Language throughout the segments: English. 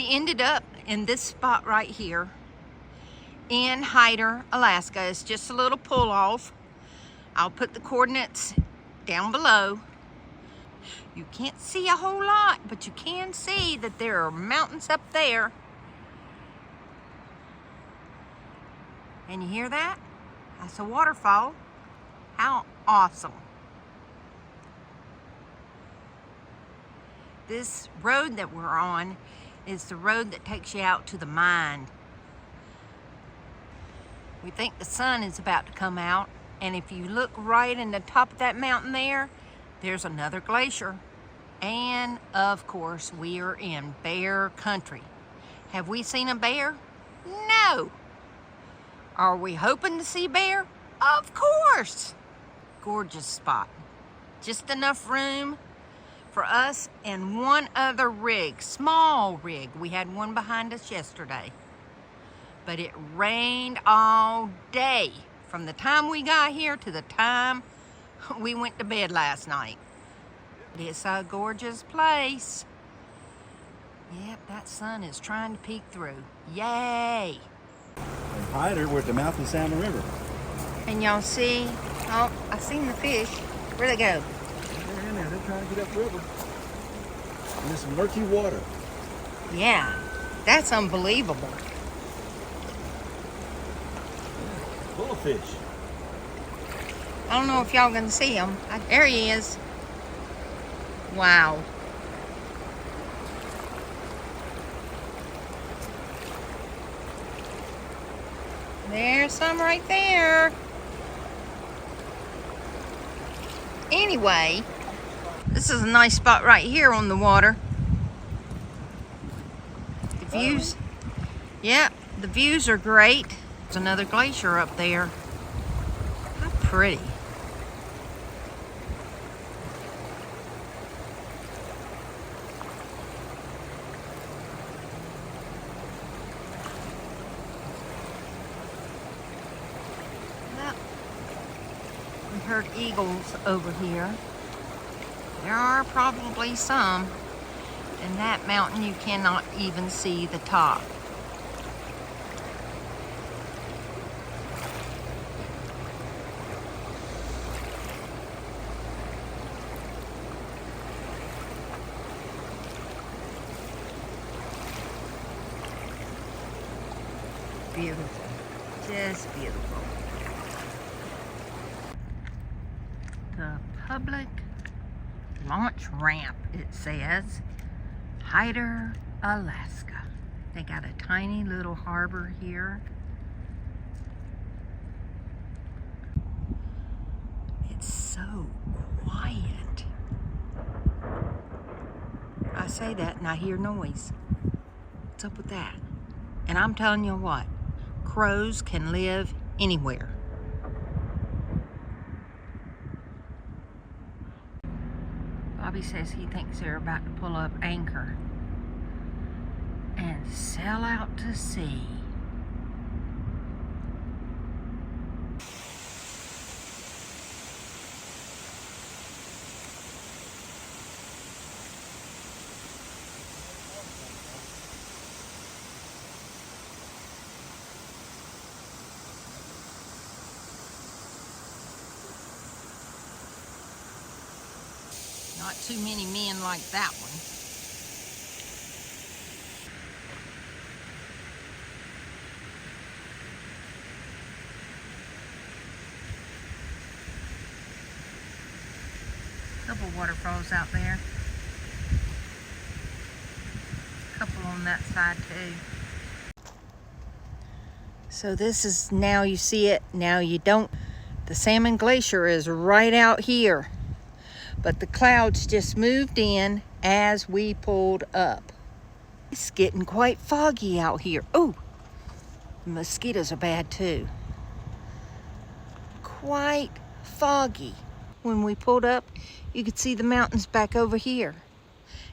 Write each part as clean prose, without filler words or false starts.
We ended up in this spot right here in Hyder, Alaska. It's just a little pull off. I'll put the coordinates down below. You can't see a whole lot, but you can see that there are mountains up there. And you hear that? That's a waterfall. How awesome. This road that we're on is the road that takes you out to the mine. We think the sun is about to come out, and if you look right in the top of that mountain there, there's another glacier. And of course, we are in bear country. Have we seen a bear? No. Are we hoping to see bear? Of course. Gorgeous spot. Just enough room for us and one other rig, small rig. We had one behind us yesterday. But it rained all day from the time we got here to the time we went to bed last night. It's a gorgeous place. Yep, that sun is trying to peek through. Yay! In Hyder, we're at the mouth of the Salmon River. And y'all see, oh, I seen the fish. Where'd they go? They're in there, they're trying to get upriver. And there's some murky water. Yeah, that's unbelievable. Yeah, full of fish. I don't know if y'all gonna see him. There he is. Wow. There's some right there. Anyway, this is a nice spot right here on the water. The views, yeah, the views are great. There's another glacier up there. How pretty. We heard eagles over here. There are probably some. In that mountain, you cannot even see the top. Beautiful, just beautiful. The public launch ramp, it says. Hyder, Alaska. They got a tiny little harbor here. It's so quiet. I say that and I hear noise. What's up with that? And I'm telling you what, crows can live anywhere. Bobby says he thinks they're about to pull up anchor and sail out to sea. Not too many men like that one. Couple waterfalls out there. Couple on that side too. So this is, now you see it, now you don't. The Salmon Glacier is right out here. But the clouds just moved in as we pulled up. It's getting quite foggy out here. Oh, mosquitoes are bad too. Quite foggy. When we pulled up, you could see the mountains back over here.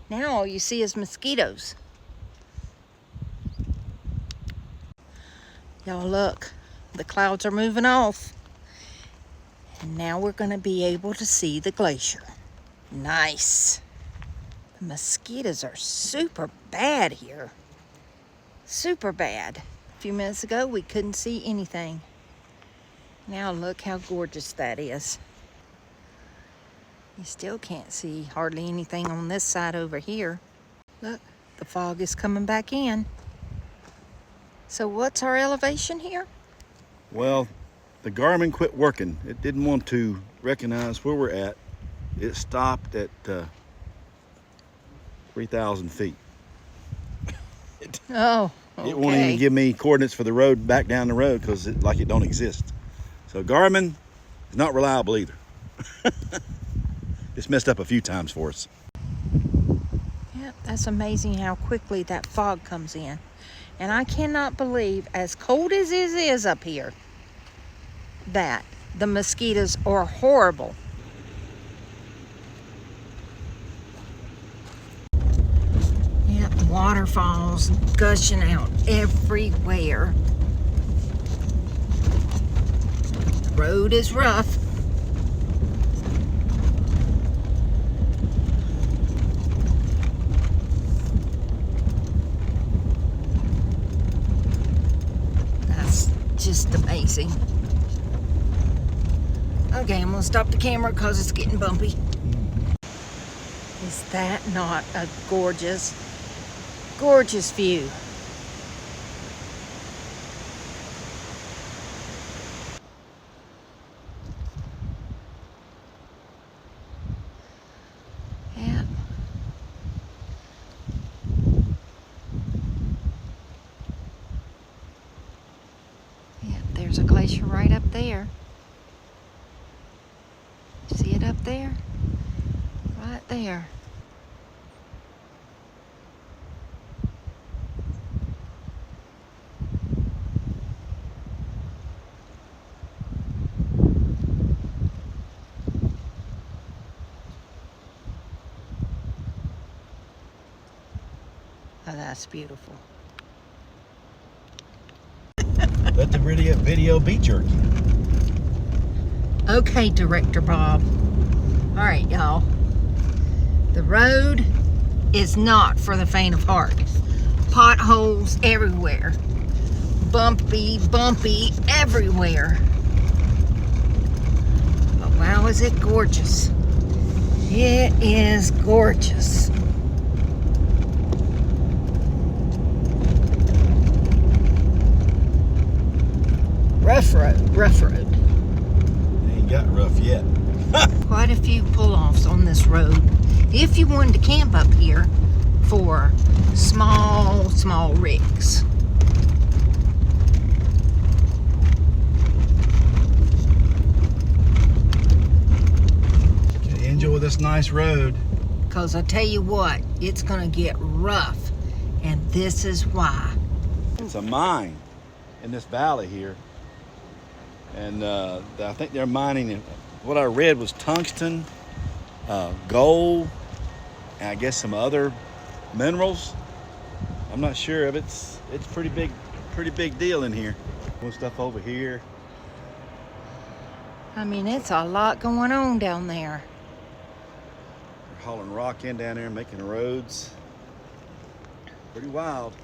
Now all you see is mosquitoes. Y'all look, the clouds are moving off. And now we're gonna be able to see the glacier. Nice. The mosquitoes are super bad here. super bad. A few minutes ago, we couldn't see anything. Now look how gorgeous that is. You still can't see hardly anything on this side over here. Look, the fog is coming back in. So what's our elevation here? Well, the Garmin quit working. It didn't want to recognize where we're at. It stopped at 3,000 feet. Oh, okay. It won't even give me coordinates for the road back down the road because it don't exist. So Garmin is not reliable either. It's messed up a few times for us. Yeah, that's amazing how quickly that fog comes in. And I cannot believe, as cold as it is up here, that the mosquitoes are horrible. Yeah, waterfalls gushing out everywhere. The road is rough. That's just amazing. Okay, I'm gonna stop the camera because it's getting bumpy. Is that not a gorgeous, gorgeous view? Yeah. Yeah, there's a glacier right up there. See it up there? Right there. Oh, that's beautiful. Let the video be jerky. Okay, Director Bob. All right, y'all. The road is not for the faint of heart. Potholes everywhere. Bumpy everywhere. But wow, is it gorgeous. It is gorgeous. Rough road, rough road. It ain't got rough yet. Quite a few pull-offs on this road. If you wanted to camp up here for small rigs. Okay, enjoy this nice road. Because I tell you what, it's going to get rough. And this is why. It's a mine in this valley here. And I think they're mining, what I read was tungsten, gold, and I guess some other minerals. I'm not sure of it. It's pretty big deal in here. More stuff over here. I mean, it's a lot going on down there. They're hauling rock in down there, making roads. Pretty wild.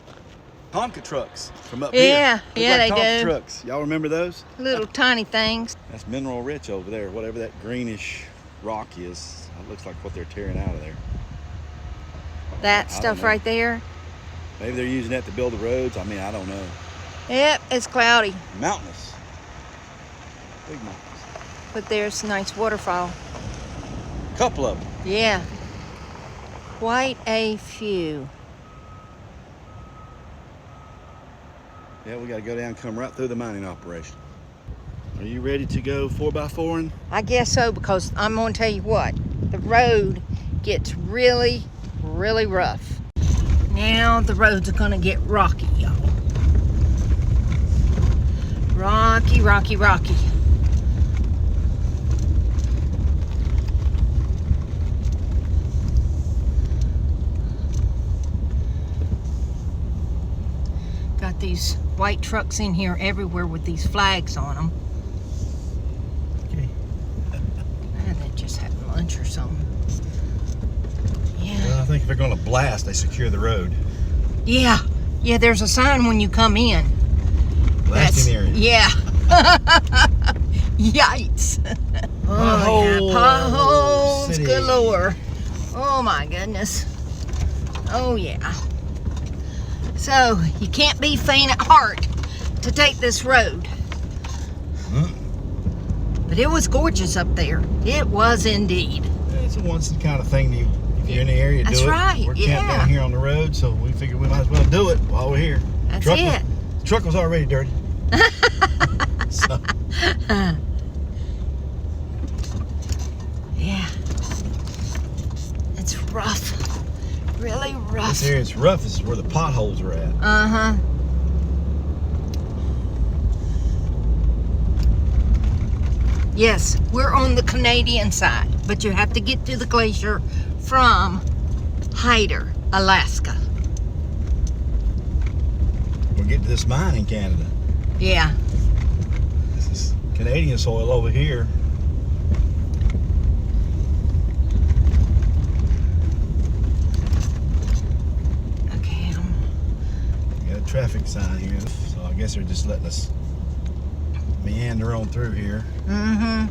Tonka trucks from up here. Yeah, Look yeah, like they Tonka do. trucks. Y'all remember those? Little tiny things. That's mineral rich over there. Whatever that greenish rock is, it looks like what they're tearing out of there. That I stuff don't know. right there. Maybe they're using that to build the roads. I mean, I don't know. Yep, it's cloudy. Mountainous. Big mountains. But there's a nice waterfall. Couple of them. Yeah. Quite a few. Yeah, we got to go down and come right through the mining operation. Are you ready to go 4x4? I guess so, because I'm going to tell you what. The road gets really rough. Now the roads are going to get rocky, y'all. Rocky. Got these white trucks in here everywhere with these flags on them. Okay. They're just having lunch or something. Yeah. Well, I think if they're going to blast, they secure the road. Yeah. Yeah, there's a sign when you come in. Blasting area. Yeah. Yikes. Oh, yeah. Potholes City. galore. Oh, my goodness. Oh, yeah. So, you can't be faint at heart to take this road. But it was gorgeous up there. It was indeed. Yeah, it's a once in kind of thing. If you're in the area, do it. That's right, We're camped down here on the road, so we figured we might as well do it while we're here. That's it. The truck was already dirty. So. Yeah. It's rough. Really rough. This area's rough. This is where the potholes are at. Uh-huh. Yes, we're on the Canadian side, but you have to get to the glacier from Hyder, Alaska. We'll get to this mine in Canada. Yeah. This is Canadian soil over here. Okay. We got a traffic sign here, so I guess they're just letting us meander on through here. Mm-hmm.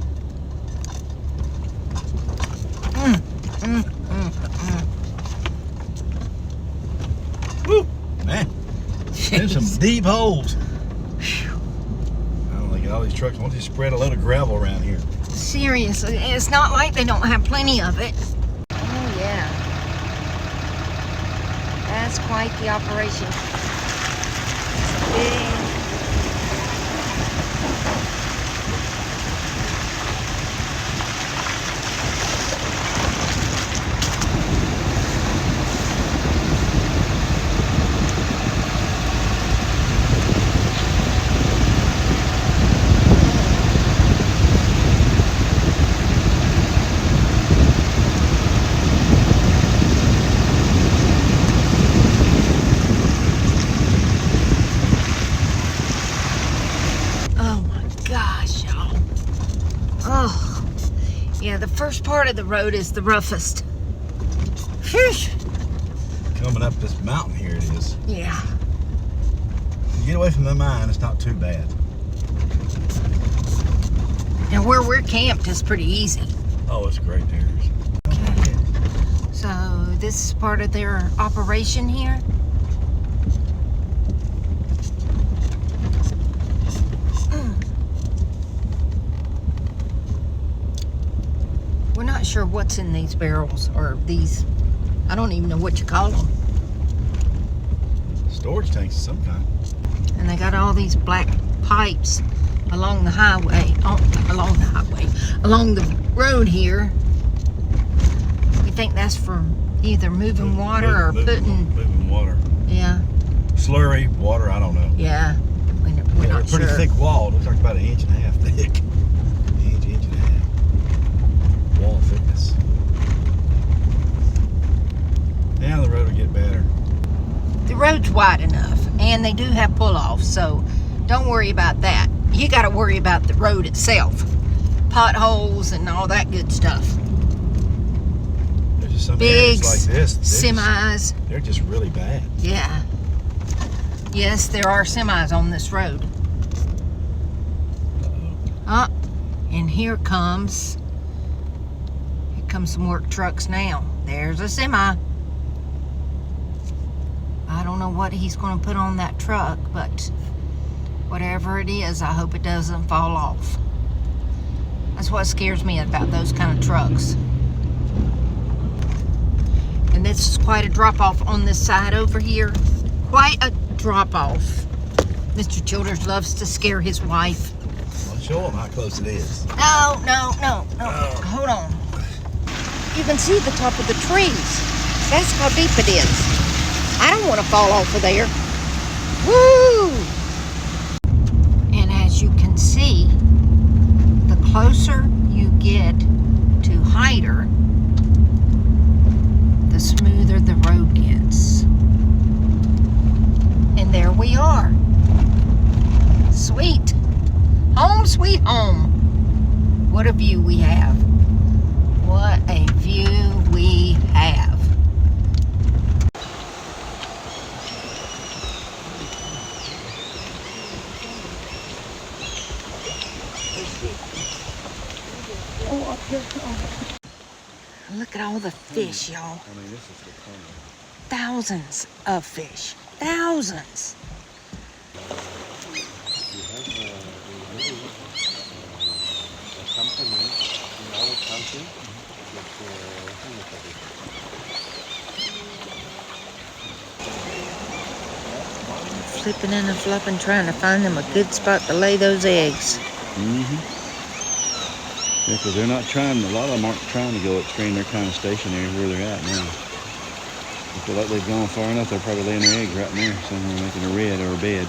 Woo! Man, there's some deep holes. I don't think all these trucks want to spread a load of gravel around here. Seriously, it's not like they don't have plenty of it. Oh, yeah. That's quite the operation. Big. Oh, yeah, the first part of the road is the roughest. Phew. Coming up this mountain here it is. Yeah. You get away from the mine, it's not too bad. And where we're camped is pretty easy. Oh, it's great there. Okay. So this is part of their operation here. We're not sure what's in these barrels or these, I don't even know what you call them. Storage tanks of some kind. And they got all these black pipes along the highway, along the road here. We think that's for either moving water or moving water. Yeah. Slurry water, I don't know. Yeah. We're not pretty sure. thick wall. It looks like about 1.5 inches thick. Inch and a half. Wall thickness. Now the road will get better. The road's wide enough, and they do have pull-offs, so don't worry about that. You got to worry about the road itself. Potholes and all that good stuff. There's just some Big areas like this. semis. They're just really bad. Yeah. Yes, there are semis on this road. Uh-oh. And here comes some work trucks now. There's a semi. I don't know what he's going to put on that truck, but whatever it is, I hope it doesn't fall off. That's what scares me about those kind of trucks. And this is quite a drop-off on this side over here. Quite a drop-off. Mr. Childers loves to scare his wife. I'll show them how close it is. No. Hold on. You can see the top of the trees. That's how deep it is. I don't want to fall off of there. Woo! And as you can see, the closer you get to Hyder, the smoother the road gets. And there we are. Sweet. Home sweet home. What a view we have. What a view we have. Oh, up here. Oh. Look at all the fish, y'all. I mean, this is the corner. Thousands of fish. Thousands. Company in our country Flipping and flopping, trying to find them a good spot to lay those eggs. Yeah, because they're not trying, a lot of them aren't trying to go upstream. They're kind of stationary where they're at now. I feel like they've gone far enough, they're probably laying their eggs right there, somewhere making a red or a bed.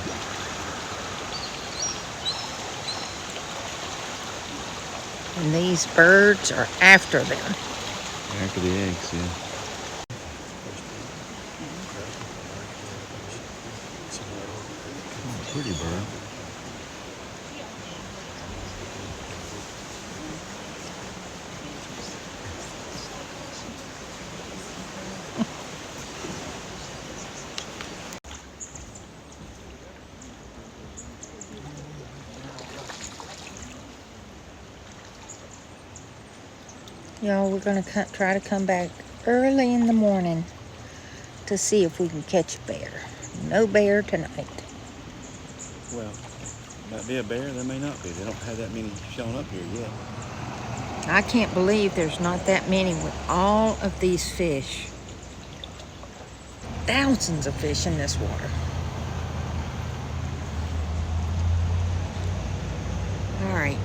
And these birds are after them. After the eggs, yeah. Oh, pretty bird. Y'all, we're going to try to come back early in the morning to see if we can catch a bear. No bear tonight. Well, might be a bear, there may not be. They don't have that many showing up here yet. I can't believe there's not that many with all of these fish. Thousands of fish in this water. All right.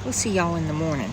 We'll see y'all in the morning.